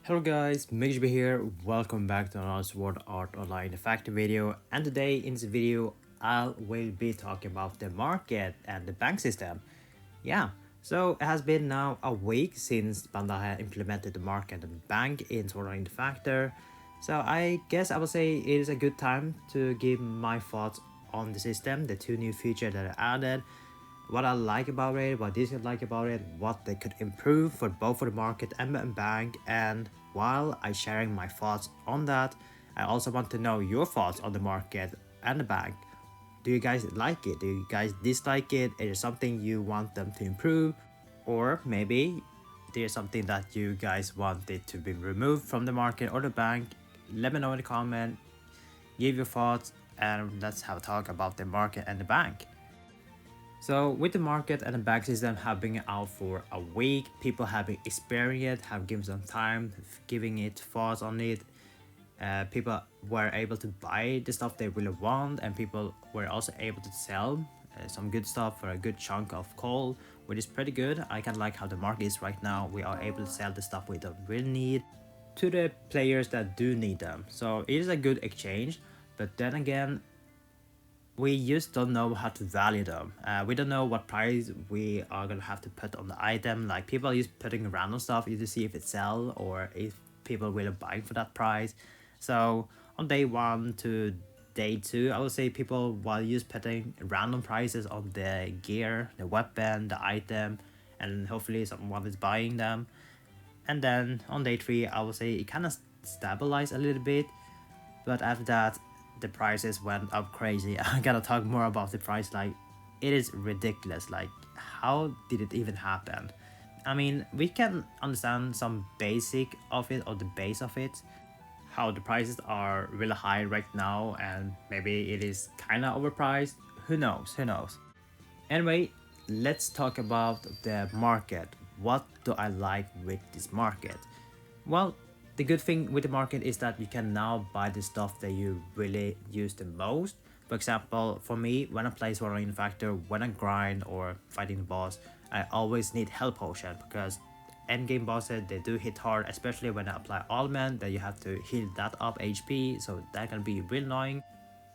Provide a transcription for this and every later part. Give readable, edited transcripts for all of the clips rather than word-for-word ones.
Hello guys, MikuChibi here. Welcome back to another Sword Art Online Factory video. And today in this video, I will be talking about the market and the bank system. Yeah, so it has been now a week since Bandai implemented the market and bank in Sword Art Online Factor. So I guess I would say it is a good time to give my thoughts on the system, the two new features that are added, what I like about it, what didn't like about it, what they could improve for both for the market and bank. And while I sharing my thoughts on that, I also want to know your thoughts on the market and the bank. Do you guys like it? Do you guys dislike it? Is it something you want them to improve? Or maybe there's something that you guys want it to be removed from the market or the bank? Let me know in the comment, give your thoughts, and let's have a talk about the market and the bank. So with the market and the bank system have been out for a week, people have been experienced, have given some time, giving it thoughts on it. People were able to buy the stuff they really want, and people were also able to sell some good stuff for a good chunk of coal, which is pretty good. I kind of like how the market is right now. We are able to sell the stuff we don't really need to the players that do need them. So it is a good exchange, but then again, we just don't know how to value them. We don't know what price we are gonna have to put on the item. Like people are just putting random stuff to see if it sells or if people will buy for that price. So on day 1 to day 2, I would say people while just putting random prices on the gear, the weapon, the item, and hopefully someone is buying them. And then on day 3, I would say it kind of stabilized a little bit, but after that the prices went up crazy. I gotta talk more about the price. Like, it is ridiculous. Like, how did it even happen? I mean, we can understand some basic of it or the base of it, how the prices are really high right now, and maybe it is kind of overpriced. Who knows? Who knows? Anyway, let's talk about the market. What do I like with this market? Well, the good thing with the market is that you can now buy the stuff that you really use the most. For example, for me, when I play Sword Art Factor, when I grind or fighting the boss, I always need health potion because endgame bosses, they do hit hard, especially when I apply augment, that you have to heal that up HP, so that can be real annoying.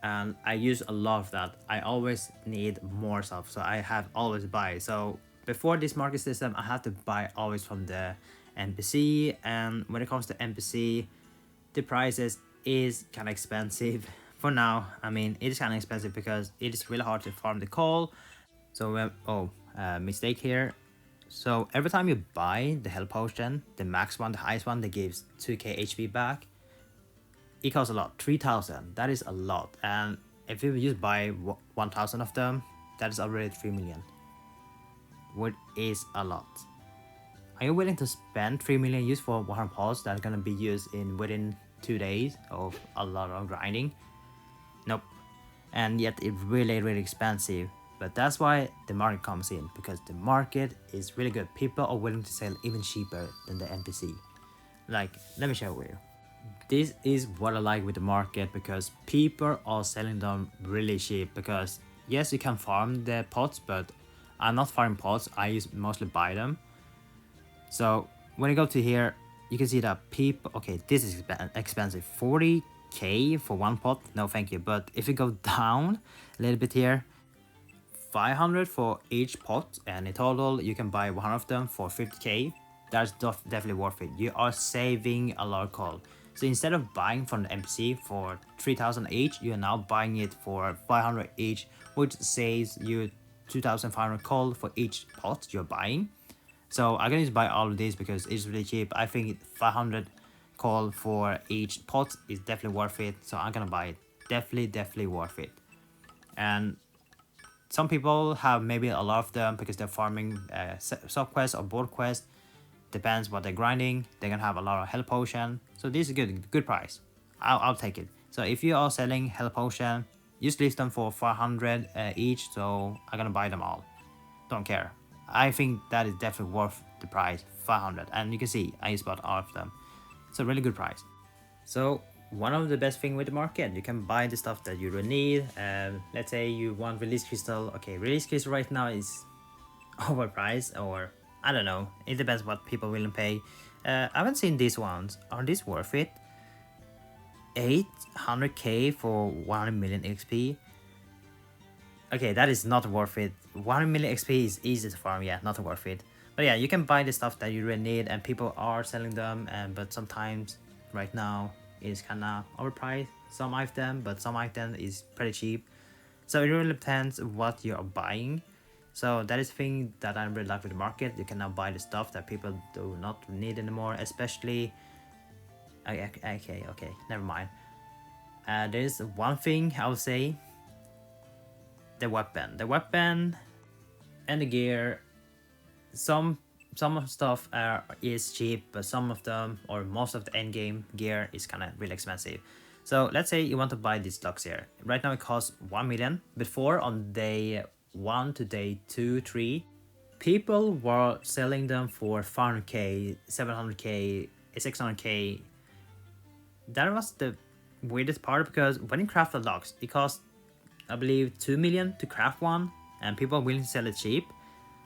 And I use a lot of that. I always need more stuff, so I have always buy. So before this market system, I had to buy always from the NPC, and when it comes to NPC, the prices is kind of expensive for now. I mean, it is kind of expensive because it is really hard to farm the coal. So mistake here. So every time you buy the health potion, the max one, the highest one, that gives 2k HP back, it costs a lot, 3000. That is a lot. And if you just buy 1000 of them, that is already 3 million, which is a lot. Are you willing to spend 3 million use for 100 pods that are gonna be used in within 2 days of a lot of grinding? Nope. And yet it's really expensive. But that's why the market comes in, because the market is really good. People are willing to sell even cheaper than the NPC. Like, let me show you. This is what I like with the market, because people are selling them really cheap. Because yes, you can farm the pots, but I'm not farming pots. I mostly buy them. So when you go to here, you can see that people, okay, this is expensive, 40k for one pot, no thank you. But if you go down a little bit here, 500 for each pot, and in total you can buy 100 of them for 50k. That's definitely worth it. You are saving a lot of coal. So instead of buying from the NPC for 3000 each, you are now buying it for 500 each, which saves you 2500 coal for each pot you're buying. So I'm gonna just buy all of these because it's really cheap. I think 500 coal for each pot is definitely worth it. So I'm gonna buy it. Definitely worth it. And some people have maybe a lot of them because they're farming sub quests or board quests. Depends what they're grinding. They're gonna have a lot of health potion. So this is good price. I'll take it. So if you are selling health potion, just list them for 400 each. So I'm gonna buy them all. Don't care. I think that is definitely worth the price, 500. And you can see I just bought all of them. It's a really good price. So one of the best thing with the market, you can buy the stuff that you really need. Let's say you want release crystal. Okay, release crystal right now is overpriced, or I don't know. It depends what people will pay. I haven't seen these ones. Are these worth it? 800k for 1 million XP. Okay, that is not worth it. 1 million XP is easy to farm, yeah, not worth it. But yeah, you can buy the stuff that you really need, and people are selling them, and but sometimes right now it's kinda overpriced, some item, but some item is pretty cheap. So it really depends what you are buying. So that is the thing that I really like with the market. You can now buy the stuff that people do not need anymore, especially okay, never mind. There's one thing I would say: the weapon. The weapon and the gear. Some of stuff is cheap, but some of them, or most of the end game gear, is kind of really expensive. So let's say you want to buy these locks here. Right now it costs 1 million. Before, on day 1 to day 2, 3, people were selling them for 500k, 700k, 600k. That was the weirdest part, because when you craft the locks, it costs, I believe, 2 million to craft one, and people are willing to sell it cheap.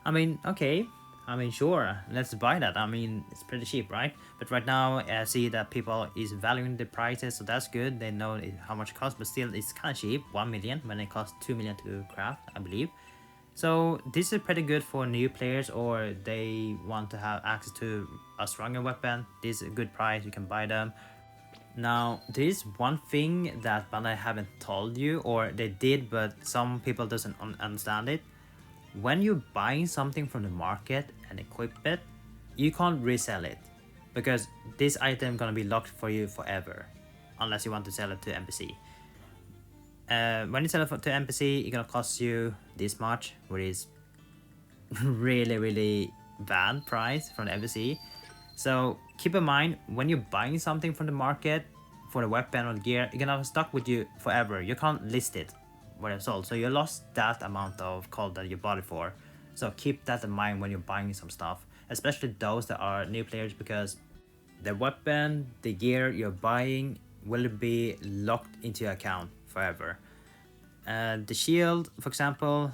I mean, okay, I mean, sure, let's buy that. I mean, it's pretty cheap, right? But right now, I see that people is valuing the prices, so that's good. They know how much it costs, but still, it's kind of cheap, 1 million, when it costs 2 million to craft, I believe. So this is pretty good for new players, or they want to have access to a stronger weapon. This is a good price, you can buy them. Now, there is one thing that Bandai haven't told you, or they did, but some people doesn't understand it. When you're buying something from the market and equip it, you can't resell it, because this item gonna be locked for you forever, unless you want to sell it to NPC. When you sell it to NPC, it's gonna cost you this much, which is really bad price from the NPC. So keep in mind, when you're buying something from the market for the weapon or the gear, you're gonna have stuck with you forever. You can't list it where it's sold, so you lost that amount of gold that you bought it for. So keep that in mind when you're buying some stuff, especially those that are new players, because the weapon, the gear you're buying will be locked into your account forever. The shield, for example,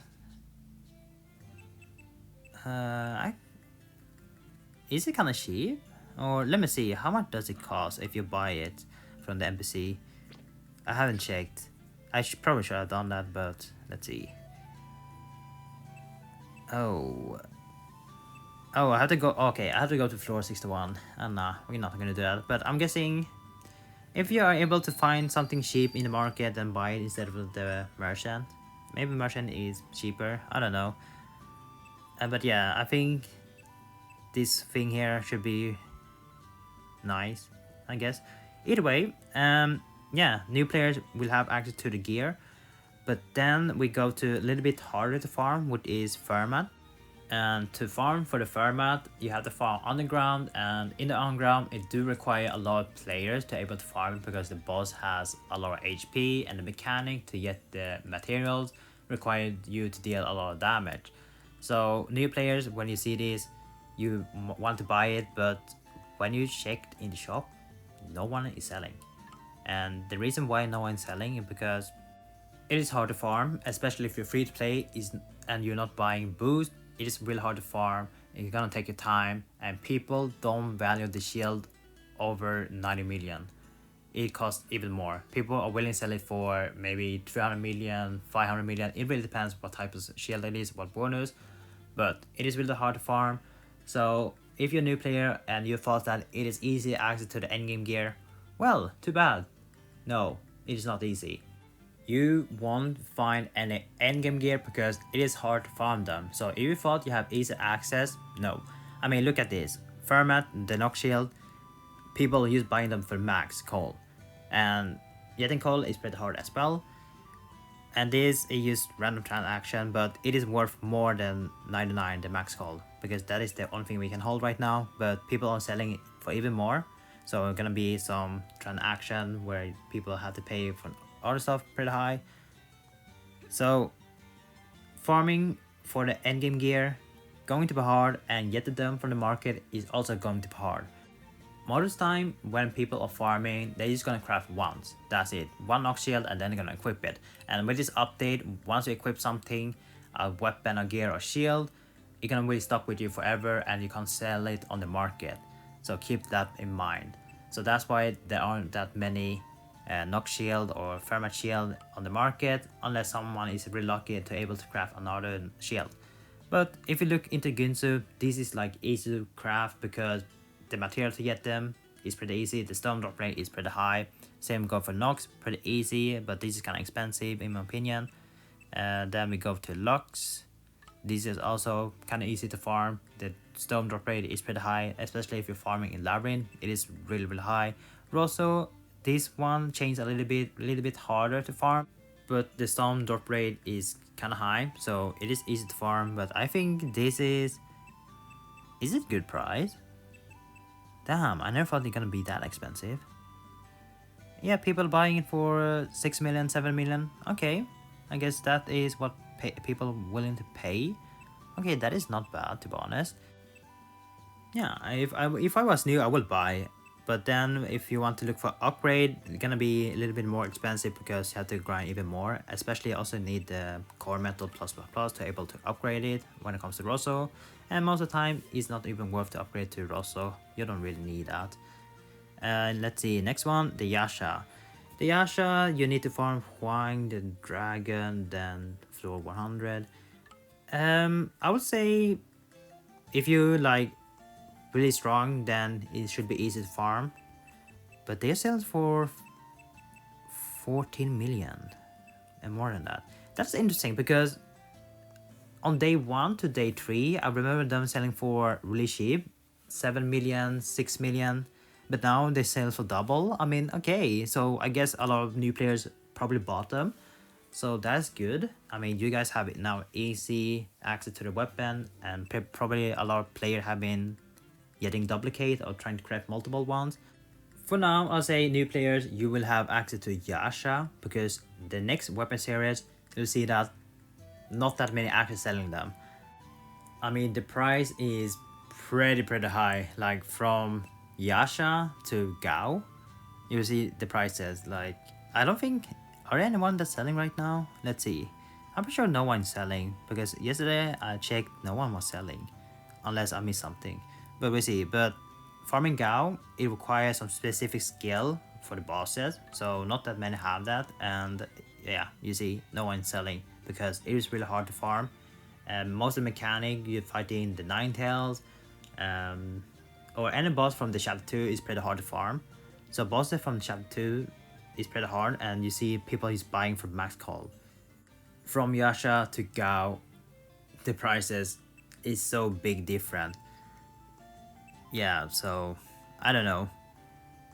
is it kind of cheap? Or let me see, how much does it cost if you buy it from the NPC? I haven't checked. I probably should have done that, but let's see. Oh, I have to go. Okay, I have to go to floor 61. And nah, we're not gonna do that. But I'm guessing if you are able to find something cheap in the market and buy it instead of the merchant, maybe merchant is cheaper. I don't know. But yeah, I think this thing here should be nice, I guess. Either way, yeah, new players will have access to the gear, but then we go to a little bit harder to farm, which is Fermat. And to farm for the Fermat, you have to farm underground, and in the underground it do require a lot of players to able to farm, because the boss has a lot of HP, and the mechanic to get the materials required you to deal a lot of damage. So new players, when you see this, you want to buy it, but when you checked in the shop, no one is selling. And the reason why no one's selling is because it is hard to farm, especially if you're free to play and you're not buying boost. It is really hard to farm, it's gonna take your time, and people don't value the shield over 90 million. It costs even more. People are willing to sell it for maybe 300 million, 500 million. It really depends what type of shield it is, what bonus, but it is really hard to farm. So if you're a new player and you thought that it is easy access to the endgame gear, well, too bad. No, it is not easy. You won't find any endgame gear because it is hard to farm them. So if you thought you have easy access, no. I mean, look at this. Fermat, the Nox Shield, people use buying them for max coal. And getting coal is pretty hard as well. And this is just random transaction, but it is worth more than 99, the max coal, because that is the only thing we can hold right now, but people are selling it for even more. So it's gonna be some transaction where people have to pay for other stuff pretty high. So farming for the endgame gear going to be hard, and getting them from the market is also going to be hard. Most of the time when people are farming, they're just gonna craft once. That's it. One Nox Shield, and then they're gonna equip it. And with this update, once you equip something, a weapon, a gear, or shield, it's gonna be stuck with you forever, and you can't sell it on the market. So keep that in mind. So that's why there aren't that many Nox shield or Thermite shield on the market, unless someone is really lucky to able to craft another shield. But if you look into Gunsu, this is like easy to craft because the material to get them is pretty easy. The stone drop rate is pretty high. Same go for Nox, pretty easy, but this is kind of expensive in my opinion. Then we go to Lux. This is also kind of easy to farm. The stone drop rate is pretty high, especially if you're farming in Labyrinth. It is really high. Rosso, this one changed a little bit harder to farm, but the stone drop rate is kind of high, so it is easy to farm. But I think this is it good price? Damn, I never thought it's gonna be that expensive. Yeah, people buying it for 6 million, 7 million. Okay, I guess that is what people willing to pay. Okay, that is not bad, to be honest. Yeah, if I was new, I would buy. But then if you want to look for upgrade, it's gonna be a little bit more expensive because you have to grind even more. Especially also need the core metal plus to able to upgrade it when it comes to Rosso. And most of the time, it's not even worth to upgrade to Rosso. You don't really need that. Let's see, next one, the Yasha. The Yasha, you need to farm Huang, the dragon, then floor 100. I would say if you like really strong, then it should be easy to farm. But they sell for 14 million and more than that. That's interesting because on day 1 to day 3, I remember them selling for really cheap, 7 million, 6 million. But now they sell for double. I mean, okay, so I guess a lot of new players probably bought them. So that's good. I mean, you guys have it now easy access to the weapon, and probably a lot of players have been getting duplicate or trying to craft multiple ones. For now, I'll say new players, you will have access to Yasha because the next weapon series, you'll see that not that many actually selling them. I mean, the price is pretty high, like from Yasha to Gao. You see the prices, like, I don't think, are there anyone that's selling right now? Let's see. I'm pretty sure no one's selling because yesterday I checked, no one was selling unless I missed something. But we'll see. But farming Gao, it requires some specific skill for the bosses, so not that many have that. And yeah, you see, no one's selling because it is really hard to farm. And most of the mechanic, you're fighting the Ninetales, or any boss from the chapter 2 is pretty hard to farm. So bosses from chapter 2 is pretty hard, and you see people is buying from max call. From Yasha to Gao, the prices is so big different. Yeah, so I don't know.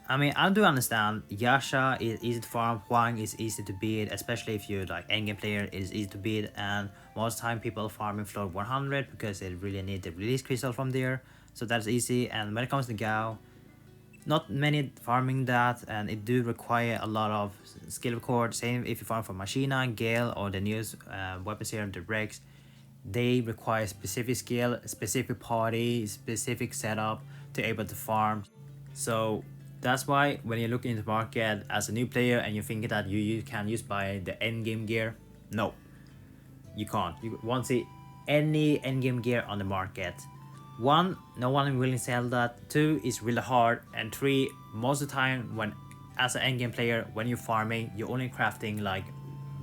I mean, I do understand Yasha is easy to farm, Huang is easy to beat, especially if you're like endgame player, it is easy to beat, and most time people farming floor 100 because they really need the release crystal from there, so that's easy. And when it comes to Gao, not many farming that, and it do require a lot of skill record. Same if you farm for Machina, Gale, or the newest weapons here, the Rex, they require specific skill, specific party, specific setup to able to farm. So that's why when you look into the market as a new player and you think that you can use by the end game gear, no, you can't. You won't see any end game gear on the market. 1, no one will sell that. 2, it's really hard. And 3, most of the time when as an endgame player, when you're farming, you're only crafting like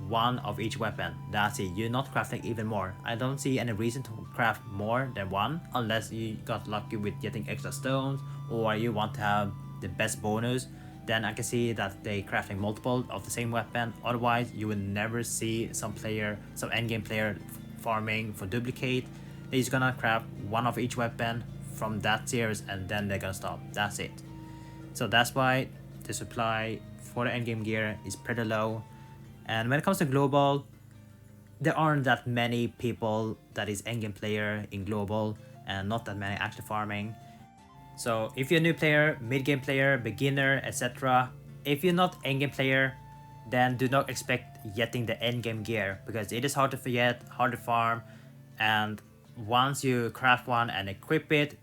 1 of each weapon. That's it. You're not crafting even more. I don't see any reason to craft more than 1 unless you got lucky with getting extra stones or you want to have the best bonus. Then I can see that they crafting multiple of the same weapon. Otherwise, you will never see some endgame player farming for duplicate. They're just gonna craft 1 of each weapon from that series and then they're gonna stop. That's it. So that's why the supply for the endgame gear is pretty low. And when it comes to global, there aren't that many people that is endgame player in global and not that many actually farming. So if you're a new player, mid-game player, beginner, etc., if you're not endgame player, then do not expect getting the endgame gear because it is hard to forget, hard to farm, and once you craft one and equip it,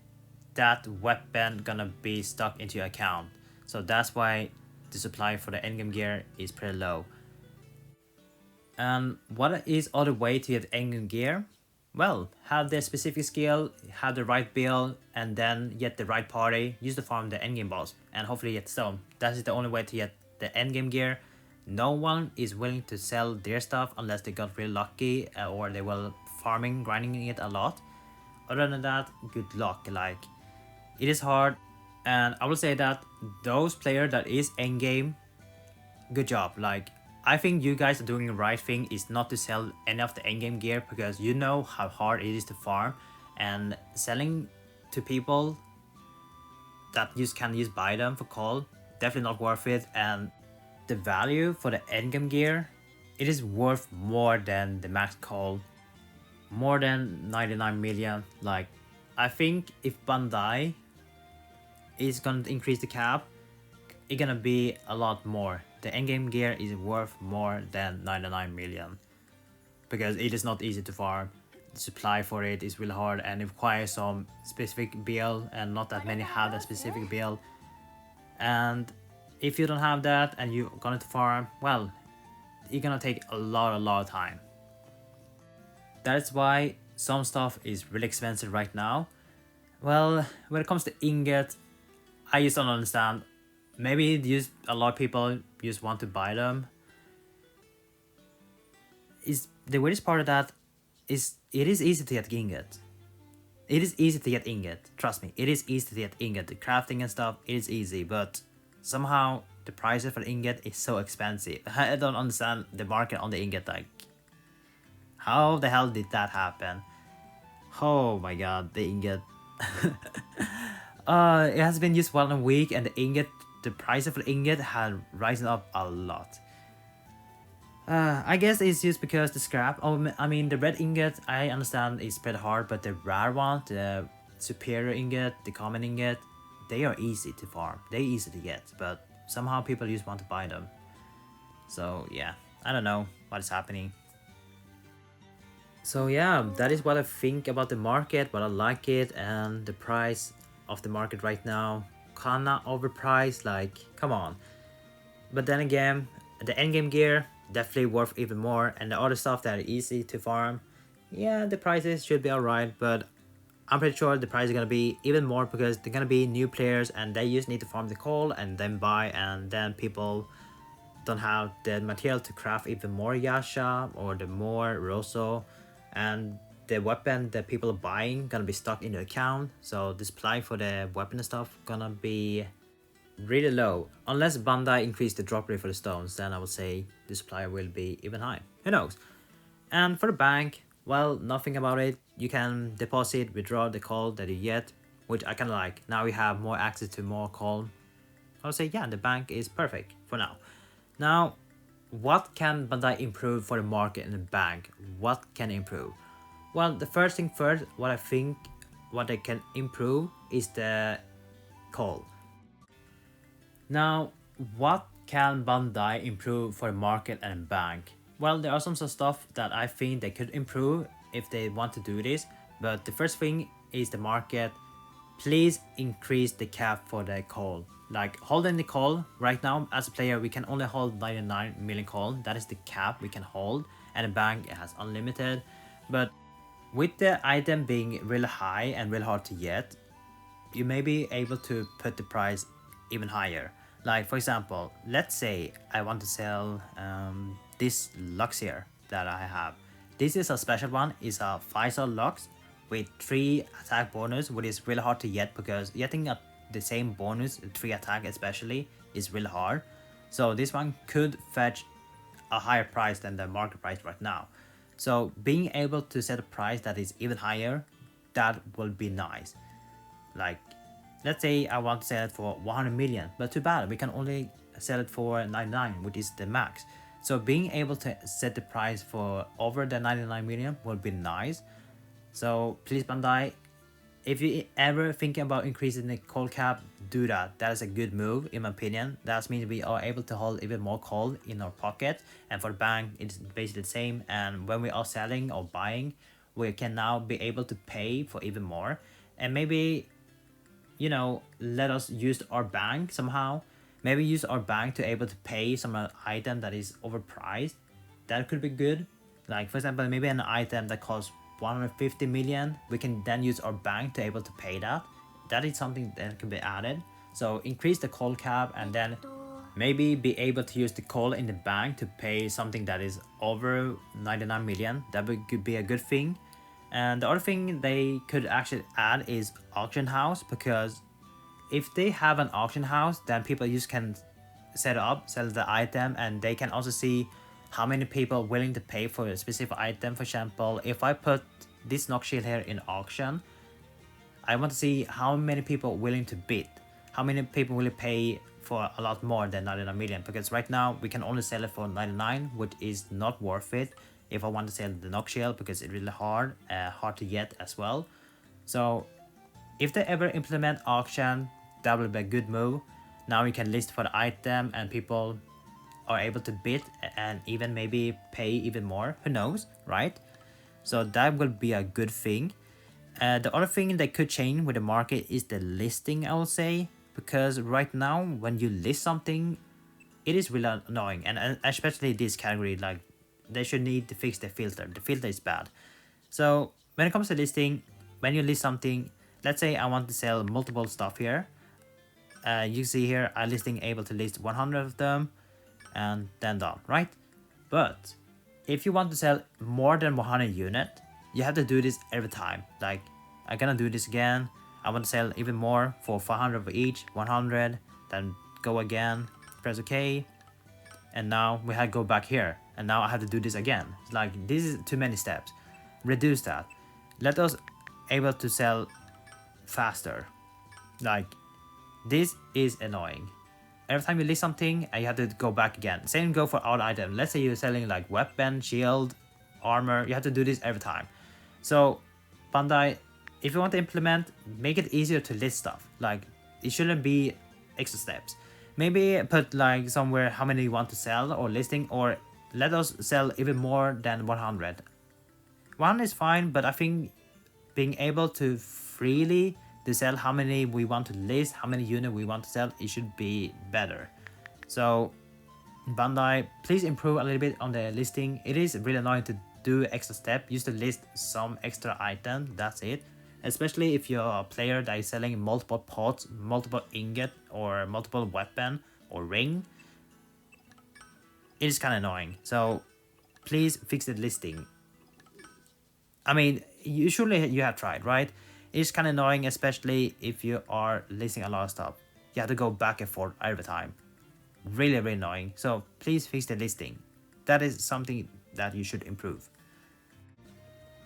that weapon gonna be stuck into your account. So that's why the supply for the endgame gear is pretty low. And what is other way to get endgame gear? well, have the specific skill, have the right build, and then get the right party, use to farm the endgame boss, and hopefully get stone. That is the only way to get the endgame gear. No one is willing to sell their stuff unless they got really lucky or they were farming, grinding it a lot. Other than that, good luck. Like, it is hard, and I will say that those players that is endgame, good job. Like, I think you guys are doing the right thing is not to sell any of the endgame gear because you know how hard it is to farm, and selling to people that just can use buy them for call, definitely not worth it. And the value for the endgame gear, it is worth more than the max call, more than 99 million. Like, I think if Bandai is gonna increase the cap, it's gonna be a lot more. The endgame gear is worth more than 99 million because it is not easy to farm. The supply for it is really hard and it requires some specific build, and not that many have that specific build. And if you don't have that and you're gonna farm, well, it's gonna take a lot of time. That's why some stuff is really expensive right now. Well, when it comes to ingot, I just don't understand. Maybe just a lot of people just want to buy them. Is the weirdest part of that is it is easy to get ingot. It is easy to get ingot. Trust me, it is easy to get ingot. The crafting and stuff, it is easy, but somehow the prices for the ingot is so expensive. I don't understand the market on the ingot. Like, how the hell did that happen? Oh my god, the ingot. It has been just 1 week and the ingot, the price of the ingot had risen up a lot. I guess it's just because the scrap. Oh, I mean the red ingot, I understand it's pretty hard, but the rare one, the superior ingot, the common ingot, they are easy to farm. They're easy to get, but somehow people just want to buy them. So yeah, I don't know what is happening. So yeah, that is what I think about the market, what I like it, and the price of the market right now. Kinda overpriced, like, come on. But then again, the endgame gear, definitely worth even more, and the other stuff that are easy to farm, yeah, the prices should be alright, but I'm pretty sure the price is gonna be even more because they're gonna be new players and they just need to farm the coal and then buy, and then people don't have the material to craft even more Yasha or the more Rosso, and the weapon that people are buying gonna be stuck in the account, so the supply for the weapon and stuff gonna be really low. Unless Bandai increase the drop rate for the stones, then I would say the supply will be even high. Who knows? And for the bank, well, nothing about it. You can deposit, withdraw the call that you get, which I kind of like. Now we have more access to more call. I would say, yeah, the bank is perfect for now. Now, what can Bandai improve for the market and the bank? What can improve? Well, the first thing first, what I think what they can improve is the call. Now, what can Bandai improve for the market and bank? Well, there are some stuff that I think they could improve if they want to do this, but the first thing is the market. Please increase the cap for the call. Like, holding the call right now as a player, we can only hold 99 million call. That is the cap we can hold, and the bank has unlimited. But with the item being really high and really hard to get, you may be able to put the price even higher. Like, for example, let's say I want to sell this Lux here that I have. This is a special one. It's a 5-star Lux with 3 attack bonus, which is really hard to get because getting the same bonus, 3 attack especially, is really hard. So this one could fetch a higher price than the market price right now. So being able to set a price that is even higher, that will be nice. Like, let's say I want to sell it for 100 million, but too bad, we can only sell it for 99, which is the max. So being able to set the price for over the 99 million will be nice. So please, Bandai, if you ever thinking about increasing the call cap, do that. That is a good move in my opinion. That means we are able to hold even more call in our pocket, and for the bank it's basically the same. And when we are selling or buying, we can now be able to pay for even more, and maybe, you know, let us use our bank somehow. Maybe use our bank to able to pay some item that is overpriced. That could be good. Like, for example, maybe an item that costs 150 million, we can then use our bank to able to pay that. That is something that can be added. So increase the call cap and then maybe be able to use the call in the bank to pay something that is over 99 million. That could be a good thing. And the other thing they could actually add is auction house, because if they have an auction house, then people just can set up, sell the item, and they can also see how many people willing to pay for a specific item. For example, if I put this knock shield here in auction, I want to see how many people willing to bid, how many people will pay for a lot more than 99 million, because right now we can only sell it for 99, which is not worth it if I want to sell the knock shield, because it's really hard to get as well. So if they ever implement auction, that will be a good move. Now you can list for the item and people are able to bid and even maybe pay even more, who knows, right? So that will be a good thing. The other thing that could change with the market is the listing, I will say, because right now when you list something, it is really annoying, and especially this category, like they should need to fix the filter. The filter is bad. So when it comes to listing, when you list something, let's say I want to sell multiple stuff here. You see here, I'm able to list 100 of them and then done, right? But if you want to sell more than 100 units, you have to do this every time. Like, I'm gonna do this again. I want to sell even more for 500 of each, 100, then go again, press OK. And now we have to go back here. And now I have to do this again. It's like, this is too many steps. Reduce that. Let us able to sell faster. Like, this is annoying. Every time you list something, you have to go back again. Same go for all items. Let's say you're selling like weapon, shield, armor. You have to do this every time. So Bandai, if you want to implement, make it easier to list stuff. Like, it shouldn't be extra steps. Maybe put like somewhere how many you want to sell or listing, or let us sell even more than 100. 1 is fine, but I think being able to freely to sell how many we want to list, how many units we want to sell, it should be better. So Bandai, please improve a little bit on the listing. It is really annoying to do extra step, used to list some extra item, that's it. Especially if you're a player that is selling multiple pots, multiple ingot, or multiple weapon or ring. It is kind of annoying. So please fix the listing. I mean, usually you have tried, right? It's kind of annoying, especially if you are listing a lot of stuff. You have to go back and forth every time. Really, really annoying. So please fix the listing. That is something that you should improve.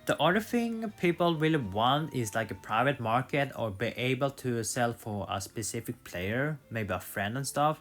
The other thing people really want is like a private market, or be able to sell for a specific player, maybe a friend and stuff.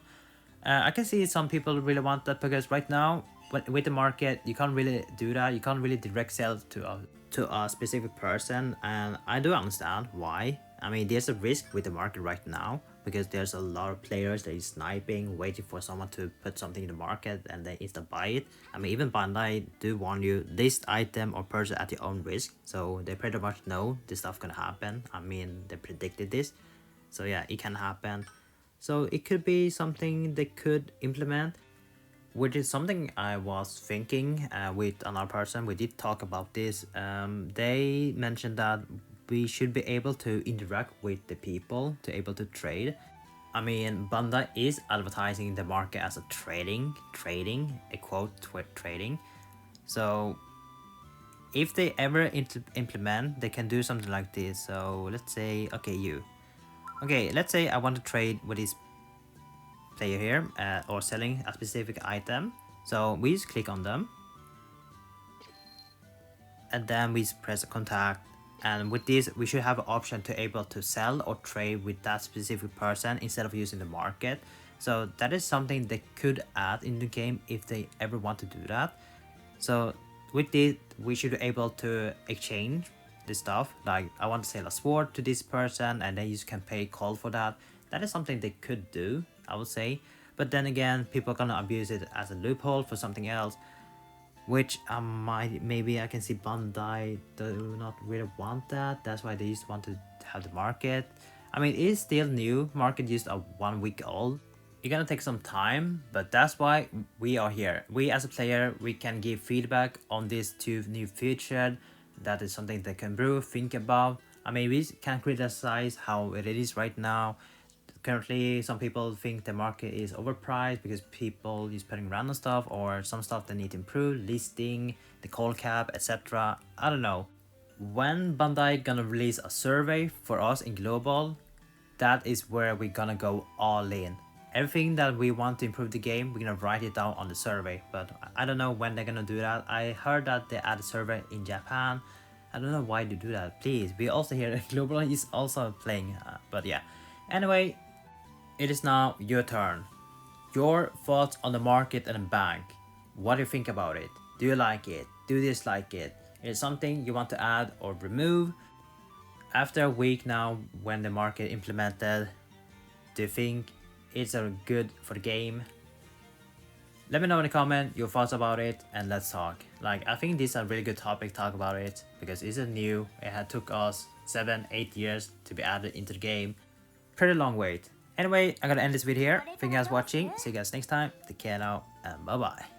I can see some people really want that, because right now with the market you can't really do that. You can't really direct sell to a specific person, and I do understand why. I mean, there's a risk with the market right now, because there's a lot of players that is sniping, waiting for someone to put something in the market and they insta buy it. I mean, even Bandai do warn you, list item or person at your own risk, so they pretty much know this stuff gonna happen. I mean, they predicted this, so yeah, it can happen. So it could be something they could implement, which is something I was thinking with another person. We did talk about this. They mentioned that we should be able to interact with the people to able to trade. I mean, Bandai is advertising the market as a trading, a quote trading. So if they ever implement, they can do something like this. So let's say, okay, let's say I want to trade with this player here, or selling a specific item. So we just click on them, and then we press contact, and with this we should have an option to able to sell or trade with that specific person instead of using the market. So that is something they could add in the game if they ever want to do that. So with this we should be able to exchange the stuff, like I want to sell a sword to this person and then you can pay call for that. That is something they could do, I would say. But then again, people are gonna abuse it as a loophole for something else, which maybe I can see Bandai do not really want that. That's why they just want to have the market. I mean, it is still new. Market just a 1 week old. It's gonna take some time, but that's why we are here. We as a player, we can give feedback on these 2 new features. that is something they can improve, think about. I mean, we can criticize how it is right now. Currently, some people think the market is overpriced because people is putting random stuff or some stuff that need to improve, listing, the call cap, etc. I don't know. When Bandai gonna release a survey for us in global, that is where we're gonna go all in. Everything that we want to improve the game, we're gonna write it down on the survey, but I don't know when they're gonna do that. I heard that they add a survey in Japan. I don't know why they do that. Please, we also here global is also playing, but yeah. Anyway, it is now your turn. Your thoughts on the market and the bank. What do you think about it? Do you like it? Do you dislike it? Is it something you want to add or remove? After a week now, when the market implemented, do you think it's a good for the game? Let me know in the comment your thoughts about it and let's talk. Like, I think this is a really good topic to talk about it because it's a new. It had took us 7-8 years to be added into the game. Pretty long wait. Anyway, I'm gonna end this video here. Thank you guys for watching. See you guys next time. Take care now and bye bye.